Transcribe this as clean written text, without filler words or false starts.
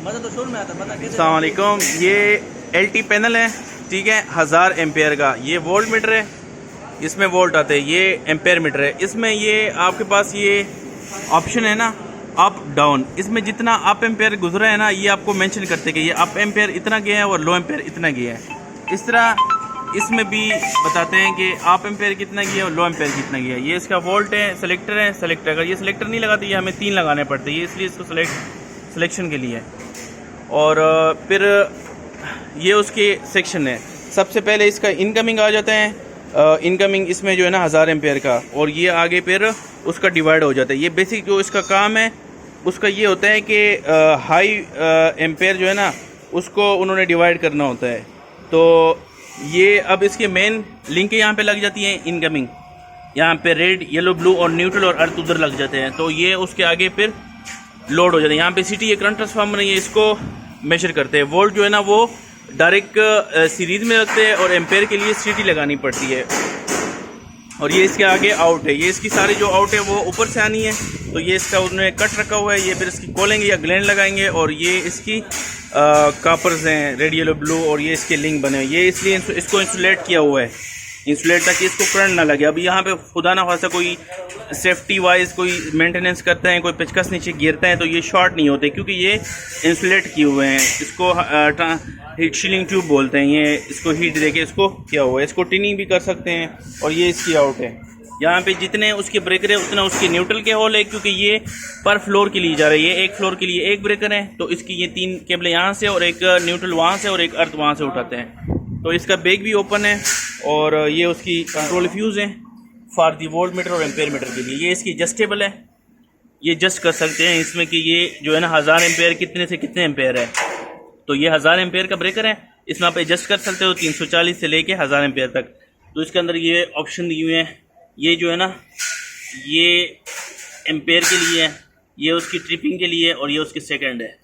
अस्सलाम वालेकुम। ये LT पैनल है, ठीक है, 1000 एम्पेयर का। ये वोल्ट मीटर है, इसमें वोल्ट आते हैं। ये एम्पेयर मीटर है। इसमें ये आपके पास ये ऑप्शन है ना, अप डाउन। इसमें जितना अप एम्पेयर गुजरा है ना, ये आपको मेंशन करते कि ये अप एम्पेयर इतना गया है और लो एम्पेयर इतना गया है। इस तरह इसमें भी बताते हैं कि अप एम्पेयर कितना गया है और लो एम्पेयर कितना गया है। ये इसका वोल्ट है, सेलेक्टर है। सेलेक्टर अगर ये सेलेक्टर नहीं लगाते, ये हमें 3 लगाने पड़ते हैं, ये इसलिए इसको सिलेक्शन के लिए है। और फिर ये उसके सेक्शन है। सबसे पहले इसका इनकमिंग आ जाता है। इनकमिंग इसमें जो है ना 1000 एम्पेयर का, और ये आगे फिर उसका डिवाइड हो जाता है। ये बेसिक जो इसका काम है उसका ये होता है कि हाई एम्पेयर जो है ना उसको उन्होंने डिवाइड करना होता है। तो ये अब इसके मेन लिंक यहाँ पे लग जाती है। इनकमिंग यहाँ पे रेड, येलो, ब्लू और न्यूट्रल और अर्थ उधर लग जाते हैं। तो ये उसके आगे फिर लोड हो जाते हैं। यहाँ पे सिटी, ये करंट ट्रांसफार्मर है, ये इसको मेजर करते हैं। वोल्ट जो है ना वो डायरेक्ट सीरीज में रखते हैं और एम्पेयर के लिए सिटी लगानी पड़ती है। और ये इसके आगे आउट है। ये इसकी सारी जो आउट है वो ऊपर से आनी है। तो ये इसका उन्होंने कट रखा हुआ है। ये फिर इसकी खोलेंगे या ग्लैंड लगाएंगे। और ये इसकी कापर्स हैं, रेड, येलो, ब्लू, और ये इसके लिंक बने हुए। ये इसलिए इसको इंसुलेट किया हुआ है, इंसुलेट, ताकि इसको करंट ना लगे। अभी यहाँ पे खुदा ना खासा कोई सेफ्टी वाइज कोई मेंटेनेंस करते हैं, कोई पेचकस नीचे गिरता है तो ये शॉर्ट नहीं होते, क्योंकि ये इंसुलेट किए हुए हैं। इसको हीट शीलिंग ट्यूब बोलते हैं। ये इसको हीट देके इसको किया हुआ है। इसको टिनिंग भी कर सकते हैं। और ये इसकी आउट है। यहाँ पे जितने उसके ब्रेकर है उतना उसके न्यूट्रल के होल है, क्योंकि ये पर फ्लोर के लिए जा रही है। एक फ्लोर के लिए एक ब्रेकर है, तो इसकी ये 3 केबल यहाँ से और एक न्यूट्रल वहाँ से और एक अर्थ वहाँ से उठाते हैं। तो इसका बैग भी ओपन है। और ये उसकी कंट्रोल फ्यूज़ हैं फॉर दी वोल्ट मीटर और एम्पेयर मीटर के लिए। ये इसकी एडजस्टेबल है, ये एडजस्ट कर सकते हैं इसमें कि ये जो है ना 1000 एम्पेयर कितने से कितने एम्पेयर है। तो ये 1000 एम्पेयर का ब्रेकर है, इसमें आप एडजस्ट कर सकते हो 340 से लेके 1000 एम्पेयर तक। तो इसके अंदर ये ऑप्शन दिए हुए हैं। ये जो है ना ये एम्पेयर के लिए है, ये उसकी ट्रिपिंग के लिए, और ये उसकी सेकंड है।